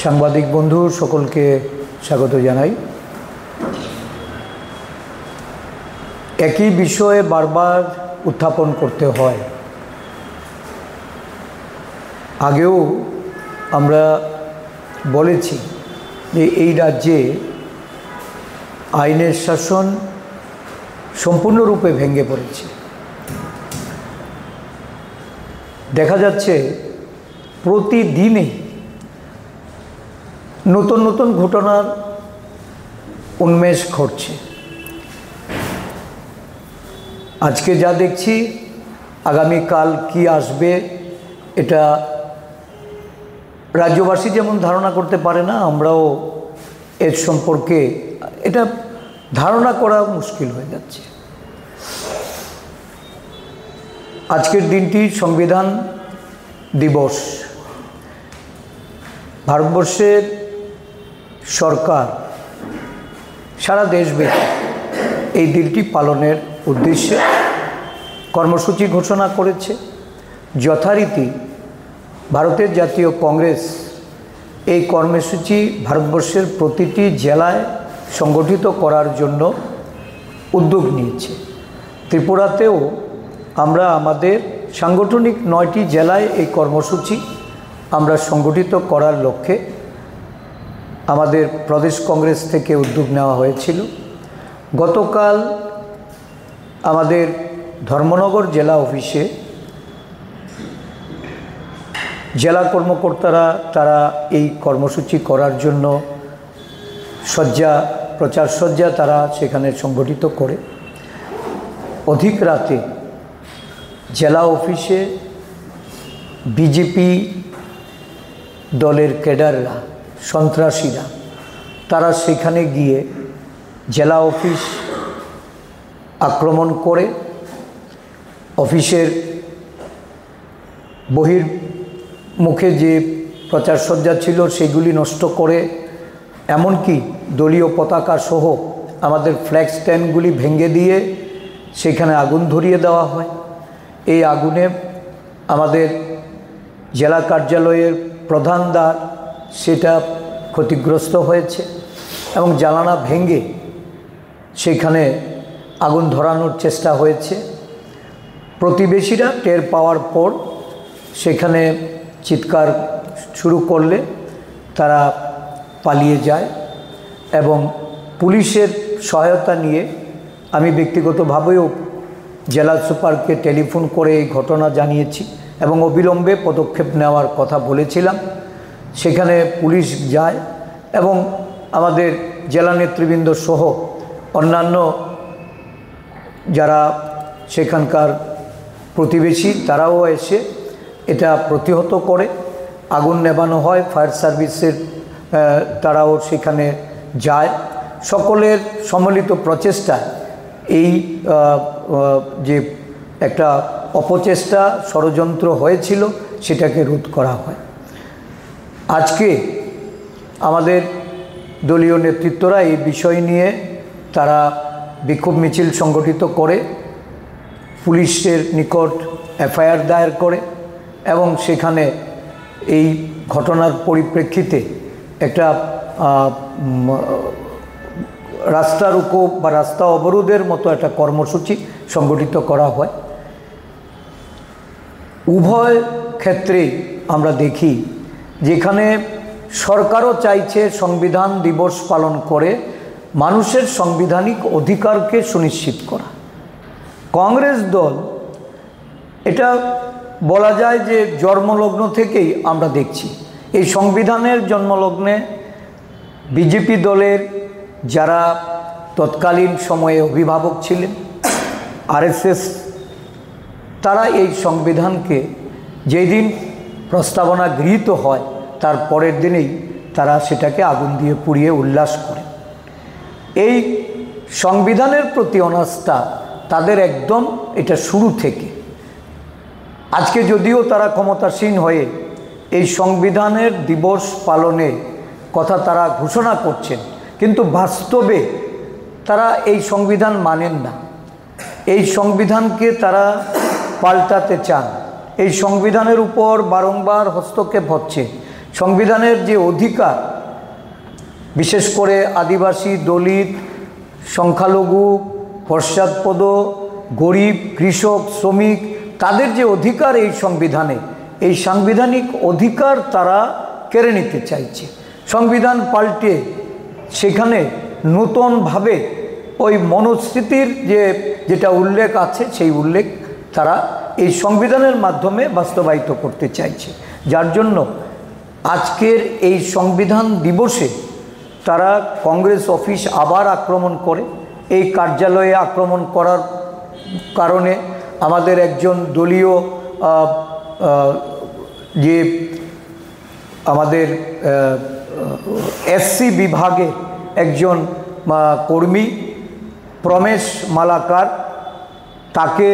সাংবাদিক বন্ধু সকলকে স্বাগত জানাই। একই বিষয়ে বারবার উত্থাপন করতে হয়। আগেও আমরা বলেছি যে এই রাজ্যে আইনের শাসন সম্পূর্ণরূপে ভেঙে পড়েছে। দেখা যাচ্ছে প্রতিদিনই নতুন নতুন ঘটনার উন্মেষ ঘটছে। আজকে যা দেখছি আগামীকাল কি আসবে এটা রাজ্যবাসী যেমন ধারণা করতে পারে না, আমরাও এর সম্পর্কে এটা ধারণা করা মুশকিল হয়ে যাচ্ছে। আজকের দিনটি সংবিধান দিবস। ভারতবর্ষের সরকার সারা দেশব্যাপী এই দিনটি পালনের উদ্দেশ্যে কর্মসূচি ঘোষণা করেছে। যথারীতি ভারতের জাতীয় কংগ্রেস এই কর্মসূচি ভারতবর্ষের প্রতিটি জেলায় সংগঠিত করার জন্য উদ্যোগ নিয়েছে। ত্রিপুরাতেও আমরা আমাদের সাংগঠনিক 9টি জেলায় এই কর্মসূচি আমরা সংগঠিত করার লক্ষ্যে আমাদের প্রদেশ কংগ্রেস থেকে উদ্যোগ নেওয়া হয়েছিল। গতকাল আমাদের ধর্মনগর জেলা অফিসে জেলা কর্মকর্তারা তারা এই কর্মসূচি করার জন্য প্রচার সজ্জা তারা সেখানে সংগঠিত করে অধিক রাতে জেলা অফিসে বিজেপি দলের ক্যাডাররা, সন্ত্রাসীরা তারা সেখানে গিয়ে জেলা অফিস আক্রমণ করে অফিসের বহির্মুখে যে প্রচারসজ্জা ছিল সেগুলি নষ্ট করে, এমনকি দলীয় পতাকা সহ আমাদের ফ্ল্যাগ স্ট্যান্ডগুলি ভেঙে দিয়ে সেখানে আগুন ধরিয়ে দেওয়া হয়। এই আগুনে আমাদের জেলা কার্যালয়ের প্রধান দ্বার সেটা ক্ষতিগ্রস্ত হয়েছে এবং জানালা ভেঙে সেখানে আগুন ধরানোর চেষ্টা হয়েছে। প্রতিবেশীরা টের পাওয়ার পর সেখানে চিৎকার শুরু করলে তারা পালিয়ে যায় এবং পুলিশের সহায়তা নিয়ে আমি ব্যক্তিগতভাবেও জেলা সুপারকে টেলিফোন করে এই ঘটনা জানিয়েছি এবং অবিলম্বে পদক্ষেপ নেওয়ার কথা বলেছিলাম। সেখানে পুলিশ যায় এবং আমাদের জেলা নেতৃবৃন্দ সহ অন্যান্য যারা সেখানকার প্রতিবেশী তারাও এসে এটা প্রতিহত করে আগুন নেভানো হয়। ফায়ার সার্ভিসের তারাও সেখানে যায়। সকলের সম্মিলিত প্রচেষ্টায় এই যে একটা অপচেষ্টা ষড়যন্ত্র হয়েছিল সেটাকে রোধ করা হয়। আজকে আমাদের দলীয় নেতৃত্বরা এই বিষয় নিয়ে তারা বিক্ষোভ মিছিল সংগঠিত করে পুলিশের নিকট এফআইআর দায়ের করে এবং সেখানে এই ঘটনার পরিপ্রেক্ষিতে একটা রাস্তা রুকো বা রাস্তা অবরোধের মতো একটা কর্মসূচি সংগঠিত করা হয়। উভয় ক্ষেত্রেই আমরা দেখি যেখানে সরকারও চাইছে সংবিধান দিবস পালন করে মানুষের সাংবিধানিক অধিকারকে সুনিশ্চিত করা। কংগ্রেস দল এটা বলা যায় যে জন্মলগ্ন থেকেই আমরা দেখছি এই সংবিধানের জন্মলগ্নে বিজেপি দলের যারা তৎকালীন সময়ে অভিভাবক ছিলেন, আরএসএস, তারা এই সংবিধানকে যেদিন প্রস্তাবনা গৃহীত হয় তার পরের দিনেই তারা সেটাকে আগুন দিয়ে পুড়িয়ে উল্লাস করে। এই সংবিধানের প্রতি অনাস্থা তাদের একদম এটা শুরু থেকে। আজকে যদিও তারা ক্ষমতাসীন হয়ে এই সংবিধানের দিবস পালনের কথা তারা ঘোষণা করছেন, কিন্তু বাস্তবে তারা এই সংবিধান মানেন না। এই সংবিধানকে তারা পাল্টাতে চান। এই সংবিধানের উপর বারংবার হস্তক্ষেপ হচ্ছে। সংবিধানের যে অধিকার, বিশেষ করে আদিবাসী, দলিত, সংখ্যালঘু, পশ্চাৎপদ, গরিব, কৃষক, শ্রমিক, তাদের যে অধিকার এই সংবিধানে, এই সাংবিধানিক অধিকার তারা কেড়ে নিতে চাইছে। সংবিধান পাল্টে সেখানে নূতনভাবে ওই মনুস্মৃতির যেটা উল্লেখ আছে সেই উল্লেখ তারা এই সংবিধানের মাধ্যমে বাস্তবায়িত করতে চাইছে। যার জন্য আজকের এই সংবিধান দিবসে তারা কংগ্রেস অফিস আবার আক্রমণ করে। এই কার্যালয়ে আক্রমণ করার কারণে আমাদের একজন দলীয় যে আমাদের এসসি বিভাগে একজন কর্মী প্রমেশ মালাকার, তাকে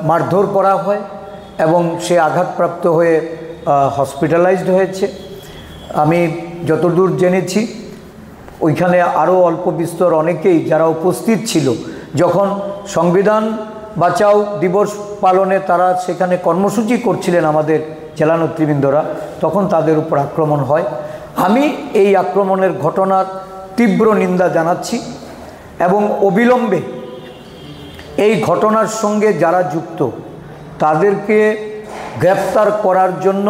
মারধর করা হয় এবং সে আঘাতপ্রাপ্ত হয়ে হসপিটালাইজড হয়েছে। আমি যতদূর জেনেছি ওইখানে আরও অল্প বিস্তর অনেকেই যারা উপস্থিত ছিল, যখন সংবিধান বাঁচাও দিবস পালনে তারা সেখানে কর্মসূচি করছিলেন আমাদের জেলা নেতৃবৃন্দরা, তখন তাদের উপর আক্রমণ হয়। আমি এই আক্রমণের ঘটনার তীব্র নিন্দা জানাচ্ছি এবং অবিলম্বে এই ঘটনার সঙ্গে যারা যুক্ত তাদেরকে গ্রেপ্তার করার জন্য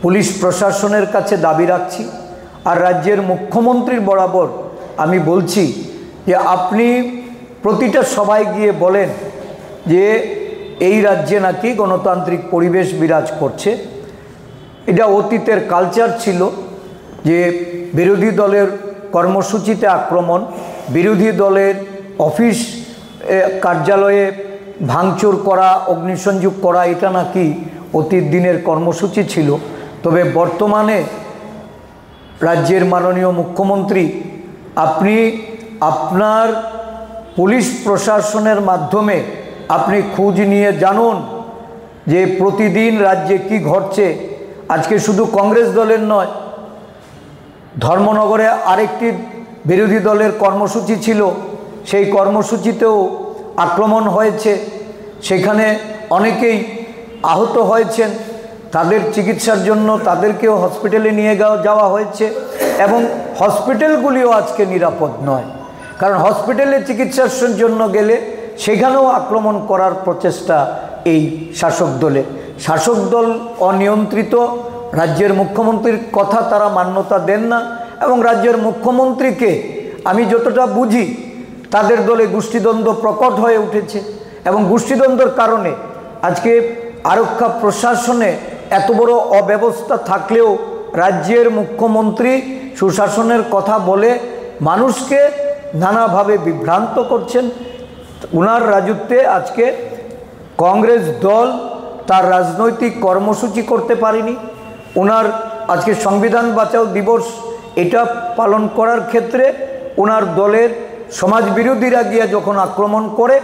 পুলিশ প্রশাসনের কাছে দাবি রাখছি। আর রাজ্যের মুখ্যমন্ত্রীর বরাবর আমি বলছি যে আপনি প্রতিটা সভায় গিয়ে বলেন যে এই রাজ্যে নাকি গণতান্ত্রিক পরিবেশ বিরাজ করছে। এটা অতীতের কালচার ছিল যে বিরোধী দলের কর্মসূচিতে আক্রমণ, বিরোধী দলের অফিস কার্যালয়ে ভাঙচুর করা, অগ্নিসংযোগ করা, এটা নাকি অতীত দিনের কর্মসূচি ছিল। তবে বর্তমানে রাজ্যের মাননীয় মুখ্যমন্ত্রী আপনি আপনার পুলিশ প্রশাসনের মাধ্যমে আপনি খোঁজ নিয়ে জানুন যে প্রতিদিন রাজ্যে কি ঘটছে। আজকে শুধু কংগ্রেস দলের নয়, ধর্মনগরে আরেকটি বিরোধী দলের কর্মসূচি ছিল, সেই কর্মসূচিতেও আক্রমণ হয়েছে, সেখানে অনেকেই আহত হয়েছেন। তাদের চিকিৎসার জন্য তাদেরকেও হসপিটালে নিয়ে যাওয়া হয়েছে এবং হসপিটালগুলিও আজকে নিরাপদ নয়, কারণ হসপিটালে চিকিৎসার জন্য গেলে সেখানেও আক্রমণ করার প্রচেষ্টা এই শাসক দলে। শাসক দল অনিয়ন্ত্রিত, রাজ্যের মুখ্যমন্ত্রীর কথা তারা মান্যতা দেন না এবং রাজ্যের মুখ্যমন্ত্রীকে আমি যতটা বুঝি তাদের দলে গোষ্ঠীদ্বন্দ্ব প্রকট হয়ে উঠেছে এবং গোষ্ঠীদ্বন্দ্বের কারণে আজকে আরক্ষা প্রশাসনে এত বড় অব্যবস্থা থাকলেও রাজ্যের মুখ্যমন্ত্রী সুশাসনের কথা বলে মানুষকে নানাভাবে বিভ্রান্ত করছেন। ওনার রাজত্বে আজকে কংগ্রেস দল তার রাজনৈতিক কর্মসূচি করতে পারেনি। ওনার আজকে সংবিধান বাঁচাও দিবস এটা পালন করার ক্ষেত্রে ওনার দলের সমাজবিরোধীরা গিয়ে যখন আক্রমণ করে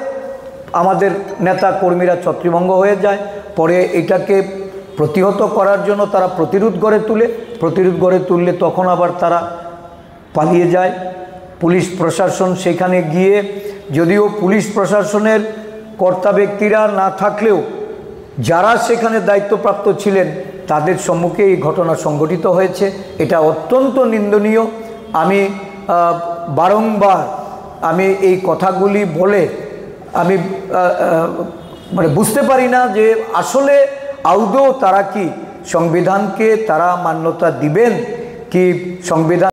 আমাদের নেতা কর্মীরা ছত্রভঙ্গ হয়ে যায়। পরে এটাকে প্রতিহত করার জন্য তারা প্রতিরোধ গড়ে তুললে তখন আবার তারা পালিয়ে যায়। পুলিশ প্রশাসন সেখানে গিয়ে, যদিও পুলিশ প্রশাসনের কর্তা ব্যক্তিরা না থাকলেও যারা সেখানে দায়িত্বপ্রাপ্ত ছিলেন তাদের সম্মুখে এই ঘটনা সংঘটিত হয়েছে। এটা অত্যন্ত নিন্দনীয়। আমি বারংবার এই কথাগুলি বলে আমি মানে বুঝতে পারি না যে আসলে আদৌ তারা কি সংবিধানকে তারা মান্যতা দিবেন, কি সংবিধান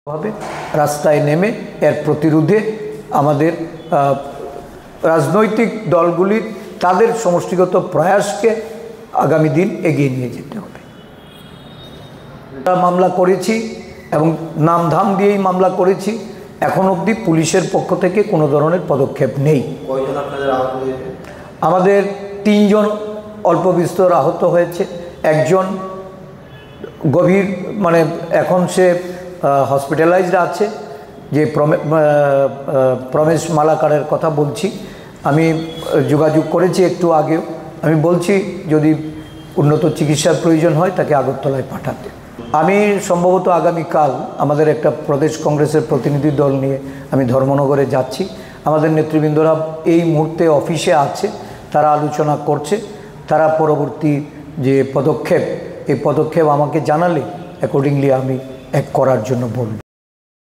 ভাবে রাস্তায় নেমে এর প্রতিরোধে আমাদের রাজনৈতিক দলগুলির তাদের সমষ্টিগত প্রয়াসকে আগামী দিন এগিয়ে নিয়ে যেতে হবে। মামলা করেছি এবং নামধাম দিয়েই মামলা করেছি। এখন অবধি পুলিশের পক্ষ থেকে কোনো ধরনের পদক্ষেপ নেই। আমাদের 3 জন অল্প বিস্তর আহত হয়েছে। একজন গভীর মানে এখন সে হসপিটালাইজড আছে, যে প্রমেশ মালাকারের কথা বলছি। আমি যোগাযোগ করেছি একটু আগেও। আমি বলছি যদি উন্নত চিকিৎসার প্রয়োজন হয় তাকে আগরতলায় পাঠাতে। আমি সম্ভবত আগামীকাল আমাদের একটা প্রদেশ কংগ্রেসের প্রতিনিধি দল নিয়ে আমি ধর্মনগরে যাচ্ছি। আমাদের নেতৃবৃন্দরা এই মুহূর্তে অফিসে আছে, তারা আলোচনা করছে। তারা পরবর্তী যে পদক্ষেপ, এই পদক্ষেপ আমাকে জানালে অ্যাকর্ডিংলি আমি করার জন্য বলব।